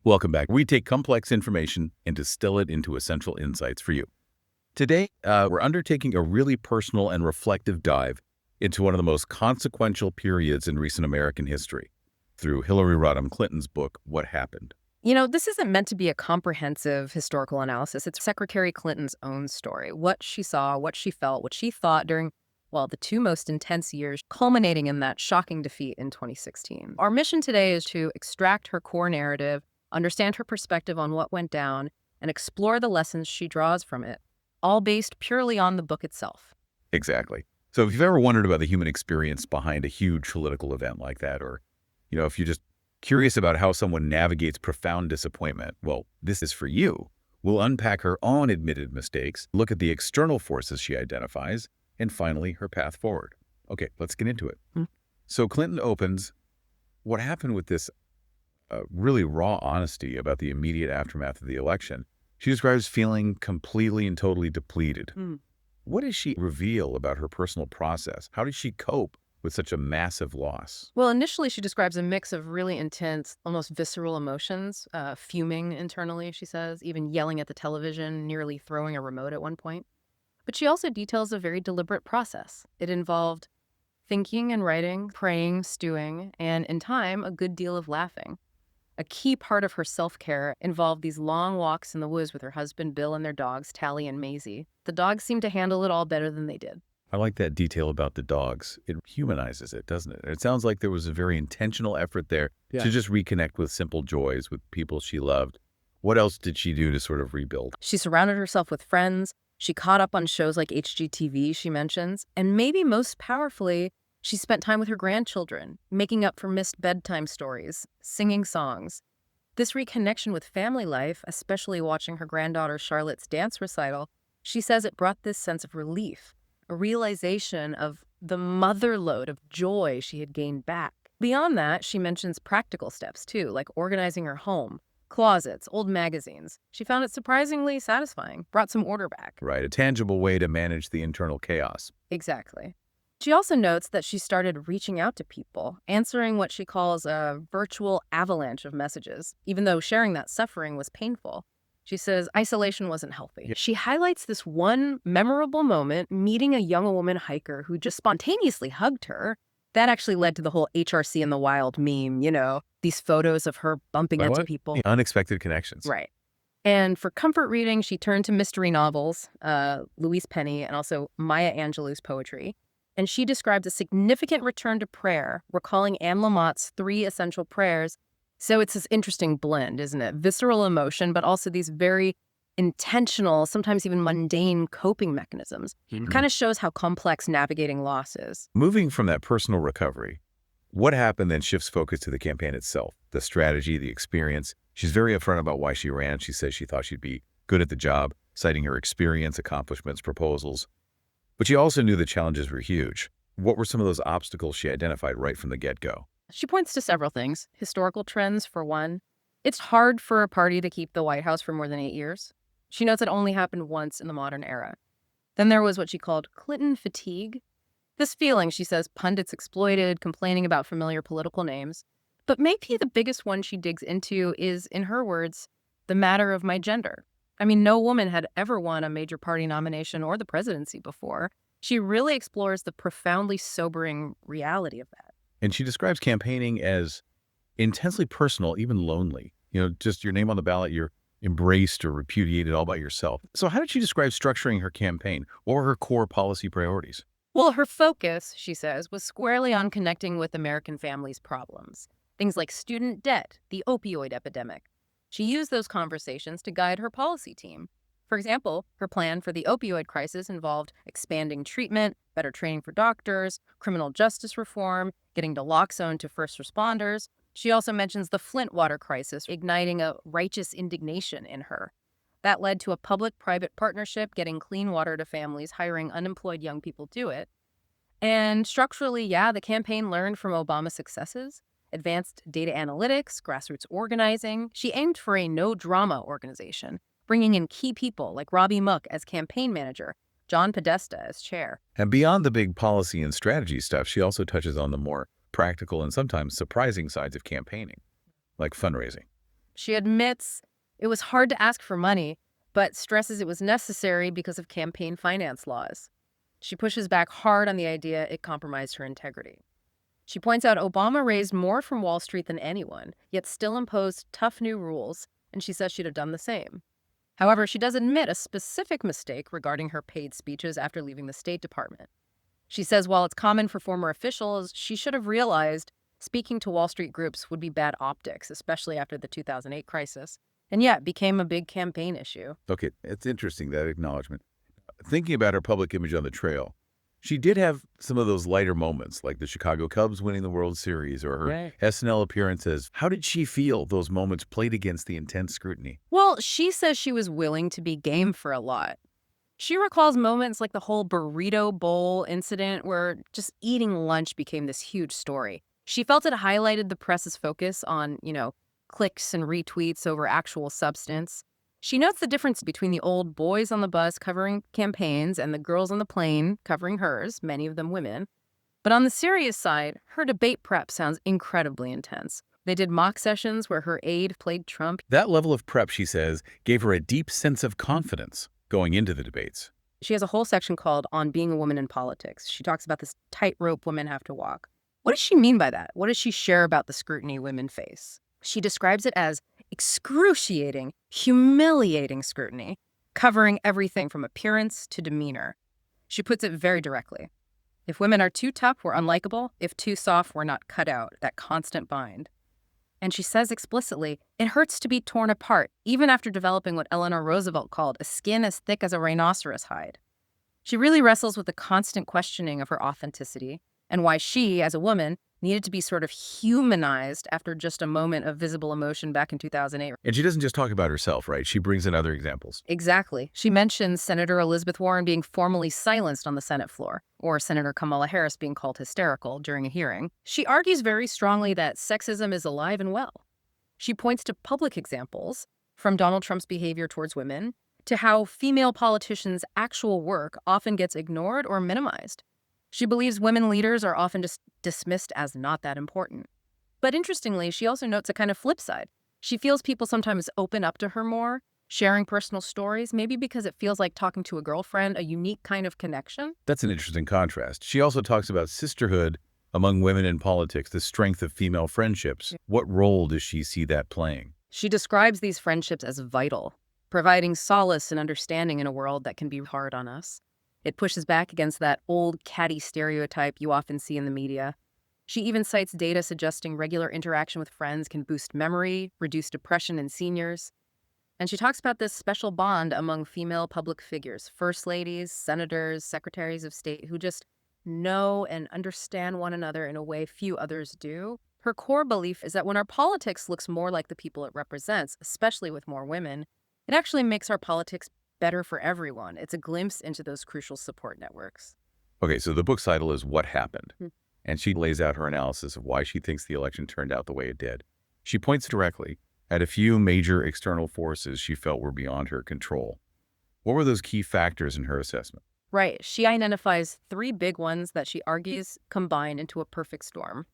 Welcome back. We take complex information and distill it into essential insights for you. Today, we're undertaking a really personal and reflective dive into one of the most consequential periods in recent American history through Hillary Rodham Clinton's book, What Happened? This isn't meant to be a comprehensive historical analysis. It's Secretary Clinton's own story, what she saw, what she felt, what she thought during, well, the two most intense years, culminating in that shocking defeat in 2016. Our mission today is to extract her core narrative, understand her perspective on what went down, and explore the lessons she draws from it, all based purely on the book itself. Exactly. So if you've ever wondered about the human experience behind a huge political event like that, or, if you're just curious about how someone navigates profound disappointment, well, this is for you. We'll unpack her own admitted mistakes, look at the external forces she identifies, and finally, her path forward. Okay, let's get into it. So Clinton opens, what happened with this really raw honesty about the immediate aftermath of the election. She describes feeling completely and totally depleted. What does she reveal about her personal process? How did she cope with such a massive loss? Well, initially, she describes a mix of really intense, almost visceral emotions, fuming internally, she says, even yelling at the television, nearly throwing a remote at one point. But she also details a very deliberate process. It involved thinking and writing, praying, stewing, and in time, a good deal of laughing. A key part of her self-care involved these long walks in the woods with her husband, Bill, and their dogs, Tally and Maisie. The dogs seemed to handle it all better than they did. I like that detail about the dogs. It humanizes it, doesn't it? It sounds like there was a very intentional effort there to just reconnect with simple joys with people she loved. What else did she do to sort of rebuild? She surrounded herself with friends. She caught up on shows like HGTV, she mentions. And maybe most powerfully, she spent time with her grandchildren, making up for missed bedtime stories, singing songs. This reconnection with family life, especially watching her granddaughter Charlotte's dance recital, she says it brought this sense of relief, a realization of the mother lode of joy she had gained back. Beyond that, she mentions practical steps too, like organizing her home, closets, old magazines. She found it surprisingly satisfying, brought some order back. Right, a tangible way to manage the internal chaos. Exactly. She also notes that she started reaching out to people, answering what she calls a virtual avalanche of messages, even though sharing that suffering was painful. She says isolation wasn't healthy. She highlights this one memorable moment, meeting a young woman hiker who just spontaneously hugged her. That actually led to the whole HRC in the wild meme, these photos of her bumping into people. Unexpected connections. Right. And for comfort reading, she turned to mystery novels, Louise Penny, and also Maya Angelou's poetry. And she describes a significant return to prayer, recalling Anne Lamott's 3 essential prayers. So it's this interesting blend, isn't it? Visceral emotion, but also these very intentional, sometimes even mundane coping mechanisms. It kind of shows how complex navigating loss is. Moving from that personal recovery, what happened then shifts focus to the campaign itself, the strategy, the experience. She's very upfront about why she ran. She says she thought she'd be good at the job, citing her experience, accomplishments, proposals. But she also knew the challenges were huge. What were some of those obstacles she identified right from the get-go? She points to several things. Historical trends, for one. It's hard for a party to keep the White House for more than 8 years. She notes it only happened once in the modern era. Then there was what she called Clinton fatigue. This feeling, she says, pundits exploited, complaining about familiar political names. But maybe the biggest one she digs into is, in her words, the matter of my gender. I mean, no woman had ever won a major party nomination or the presidency before. She really explores the profoundly sobering reality of that. And she describes campaigning as intensely personal, even lonely. Just your name on the ballot, you're embraced or repudiated all by yourself. So how did she describe structuring her campaign or her core policy priorities? Well, her focus, she says, was squarely on connecting with American families' problems. Things like student debt, the opioid epidemic. She used those conversations to guide her policy team. For example, her plan for the opioid crisis involved expanding treatment, better training for doctors, criminal justice reform, getting naloxone to first responders. She also mentions the Flint water crisis, igniting a righteous indignation in her. That led to a public-private partnership, getting clean water to families, hiring unemployed young people to it. And structurally, the campaign learned from Obama's successes. Advanced data analytics, grassroots organizing. She aimed for a no-drama organization, bringing in key people like Robbie Mook as campaign manager, John Podesta as chair. And beyond the big policy and strategy stuff, she also touches on the more practical and sometimes surprising sides of campaigning, like fundraising. She admits it was hard to ask for money, but stresses it was necessary because of campaign finance laws. She pushes back hard on the idea it compromised her integrity. She points out Obama raised more from Wall Street than anyone, yet still imposed tough new rules, and she says she'd have done the same. However, she does admit a specific mistake regarding her paid speeches after leaving the State Department. She says while it's common for former officials, she should have realized speaking to Wall Street groups would be bad optics, especially after the 2008 crisis, and yet became a big campaign issue. Okay, it's interesting, that acknowledgement. Thinking about her public image on the trail, she did have some of those lighter moments, like the Chicago Cubs winning the World Series or her Right. SNL appearances. How did she feel those moments played against the intense scrutiny? Well, she says she was willing to be game for a lot. She recalls moments like the whole burrito bowl incident where just eating lunch became this huge story. She felt it highlighted the press's focus on, clicks and retweets over actual substance. She notes the difference between the old boys on the bus covering campaigns and the girls on the plane covering hers, many of them women. But on the serious side, her debate prep sounds incredibly intense. They did mock sessions where her aide played Trump. That level of prep, she says, gave her a deep sense of confidence going into the debates. She has a whole section called On Being a Woman in Politics. She talks about this tightrope women have to walk. What does she mean by that? What does she share about the scrutiny women face? She describes it as excruciating, humiliating scrutiny, covering everything from appearance to demeanor. She puts it very directly. If women are too tough, we're unlikable. If too soft, we're not cut out. That constant bind. And she says explicitly, it hurts to be torn apart, even after developing what Eleanor Roosevelt called a skin as thick as a rhinoceros hide. She really wrestles with the constant questioning of her authenticity and why she, as a woman, needed to be sort of humanized after just a moment of visible emotion back in 2008. And she doesn't just talk about herself, right? She brings in other examples. Exactly. She mentions Senator Elizabeth Warren being formally silenced on the Senate floor, or Senator Kamala Harris being called hysterical during a hearing. She argues very strongly that sexism is alive and well. She points to public examples, from Donald Trump's behavior towards women, to how female politicians' actual work often gets ignored or minimized. She believes women leaders are often just dismissed as not that important. But interestingly, she also notes a kind of flip side. She feels people sometimes open up to her more, sharing personal stories, maybe because it feels like talking to a girlfriend, a unique kind of connection. That's an interesting contrast. She also talks about sisterhood among women in politics, the strength of female friendships. What role does she see that playing? She describes these friendships as vital, providing solace and understanding in a world that can be hard on us. It pushes back against that old catty stereotype you often see in the media. She even cites data suggesting regular interaction with friends can boost memory, reduce depression in seniors. And she talks about this special bond among female public figures, first ladies, senators, secretaries of state, who just know and understand one another in a way few others do. Her core belief is that when our politics looks more like the people it represents, especially with more women, it actually makes our politics better for everyone. It's a glimpse into those crucial support networks. Okay, so the book's title is What Happened? Hmm. And she lays out her analysis of why she thinks the election turned out the way it did. She points directly at a few major external forces she felt were beyond her control. What were those key factors in her assessment? Right. She identifies three big ones that she argues combine into a perfect storm.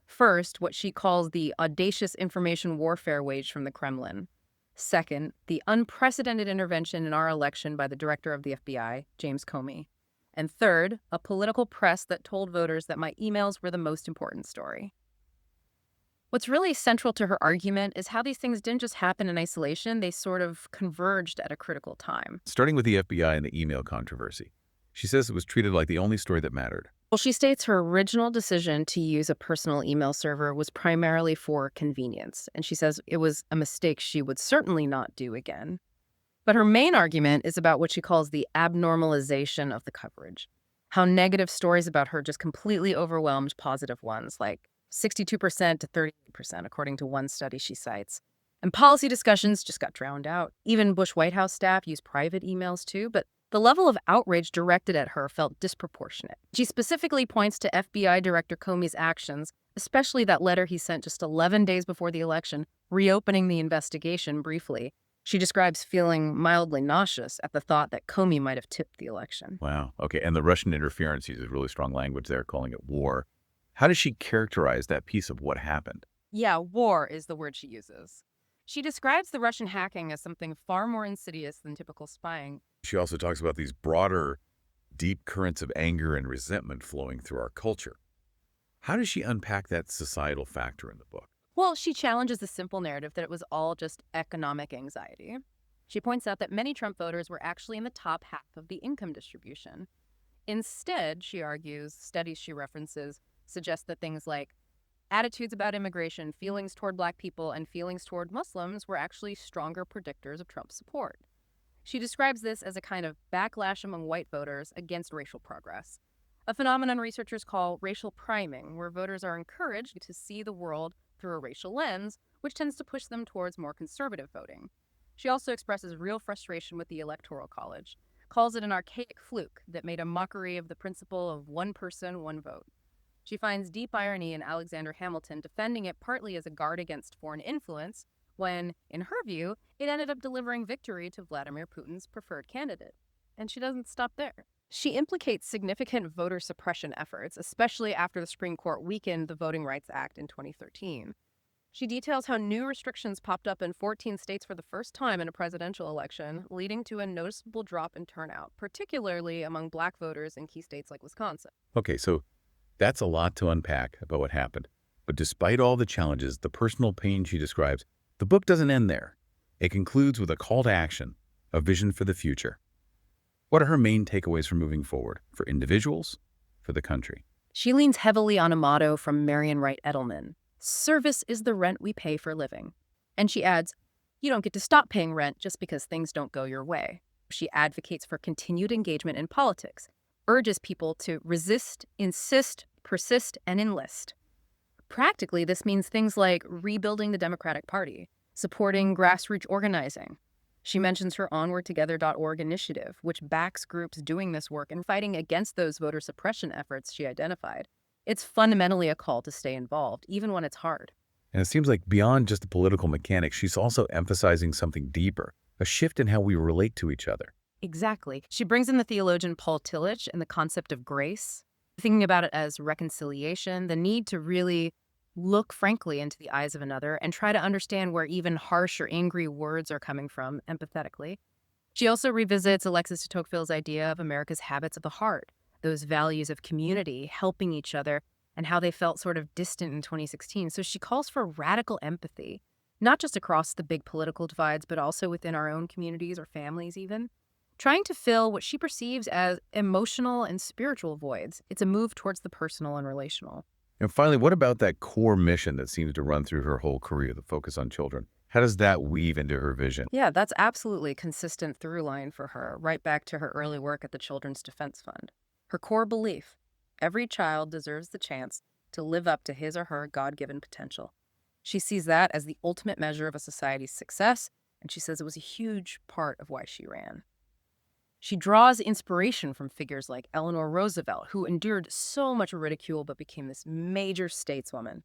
First, what she calls the audacious information warfare waged from the Kremlin. Second, the unprecedented intervention in our election by the director of the FBI, James Comey. And third, a political press that told voters that my emails were the most important story. What's really central to her argument is how these things didn't just happen in isolation, they sort of converged at a critical time. Starting with the FBI and the email controversy, she says it was treated like the only story that mattered. Well, she states her original decision to use a personal email server was primarily for convenience, and she says it was a mistake she would certainly not do again. But her main argument is about what she calls the abnormalization of the coverage, how negative stories about her just completely overwhelmed positive ones, like 62% to 38%, according to one study she cites. And policy discussions just got drowned out. Even Bush White House staff used private emails too, but the level of outrage directed at her felt disproportionate. She specifically points to FBI Director Comey's actions, especially that letter he sent just 11 days before the election, reopening the investigation briefly. She describes feeling mildly nauseous at the thought that Comey might have tipped the election. Wow. Okay, and the Russian interference uses really strong language there, calling it war. How does she characterize that piece of what happened? Yeah, war is the word she uses. She describes the Russian hacking as something far more insidious than typical spying. She also talks about these broader, deep currents of anger and resentment flowing through our culture. How does she unpack that societal factor in the book? Well, she challenges the simple narrative that it was all just economic anxiety. She points out that many Trump voters were actually in the top half of the income distribution. Instead, she argues, studies she references suggest that things like attitudes about immigration, feelings toward Black people, and feelings toward Muslims were actually stronger predictors of Trump's support. She describes this as a kind of backlash among white voters against racial progress, a phenomenon researchers call racial priming, where voters are encouraged to see the world through a racial lens, which tends to push them towards more conservative voting. She also expresses real frustration with the Electoral College, calls it an archaic fluke that made a mockery of the principle of one person, one vote. She finds deep irony in Alexander Hamilton defending it partly as a guard against foreign influence, when, in her view, it ended up delivering victory to Vladimir Putin's preferred candidate. And she doesn't stop there. She implicates significant voter suppression efforts, especially after the Supreme Court weakened the Voting Rights Act in 2013. She details how new restrictions popped up in 14 states for the first time in a presidential election, leading to a noticeable drop in turnout, particularly among Black voters in key states like Wisconsin. Okay, so that's a lot to unpack about what happened. But despite all the challenges, the personal pain she describes, the book doesn't end there. It concludes with a call to action, a vision for the future. What are her main takeaways for moving forward, for individuals, for the country? She leans heavily on a motto from Marian Wright Edelman: service is the rent we pay for living. And she adds, you don't get to stop paying rent just because things don't go your way. She advocates for continued engagement in politics, urges people to resist, insist, persist, and enlist. Practically, this means things like rebuilding the Democratic Party, supporting grassroots organizing. She mentions her onwardtogether.org initiative, which backs groups doing this work and fighting against those voter suppression efforts she identified. It's fundamentally a call to stay involved, even when it's hard. And it seems like beyond just the political mechanics, she's also emphasizing something deeper, a shift in how we relate to each other. Exactly. She brings in the theologian Paul Tillich and the concept of grace, thinking about it as reconciliation, the need to really look frankly into the eyes of another and try to understand where even harsh or angry words are coming from empathetically. She also revisits Alexis de Tocqueville's idea of America's habits of the heart, those values of community, helping each other, and how they felt sort of distant in 2016. So she calls for radical empathy, not just across the big political divides, but also within our own communities or families even. Trying to fill what she perceives as emotional and spiritual voids. It's a move towards the personal and relational. And finally, what about that core mission that seems to run through her whole career, the focus on children? How does that weave into her vision? Yeah, that's absolutely a consistent through line for her, right back to her early work at the Children's Defense Fund. Her core belief: every child deserves the chance to live up to his or her God-given potential. She sees that as the ultimate measure of a society's success, and she says it was a huge part of why she ran. She draws inspiration from figures like Eleanor Roosevelt, who endured so much ridicule but became this major stateswoman,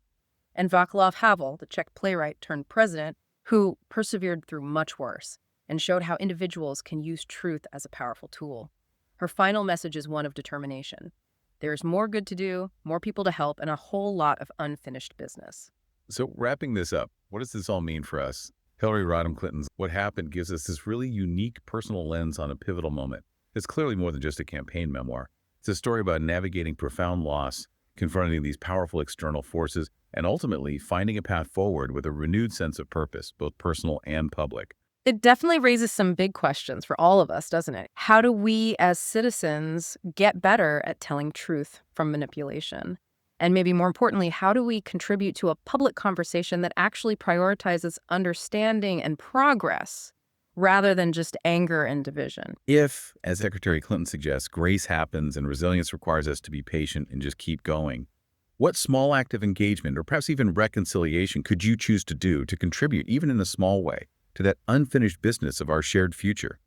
and Václav Havel, the Czech playwright turned president, who persevered through much worse and showed how individuals can use truth as a powerful tool. Her final message is one of determination. There is more good to do, more people to help, and a whole lot of unfinished business. So wrapping this up, what does this all mean for us? Hillary Rodham Clinton's What Happened gives us this really unique personal lens on a pivotal moment. It's clearly more than just a campaign memoir. It's a story about navigating profound loss, confronting these powerful external forces, and ultimately finding a path forward with a renewed sense of purpose, both personal and public. It definitely raises some big questions for all of us, doesn't it? How do we as citizens get better at telling truth from manipulation? And maybe more importantly, how do we contribute to a public conversation that actually prioritizes understanding and progress rather than just anger and division? If, as Secretary Clinton suggests, grace happens and resilience requires us to be patient and just keep going, what small act of engagement or perhaps even reconciliation could you choose to do to contribute, even in a small way, to that unfinished business of our shared future?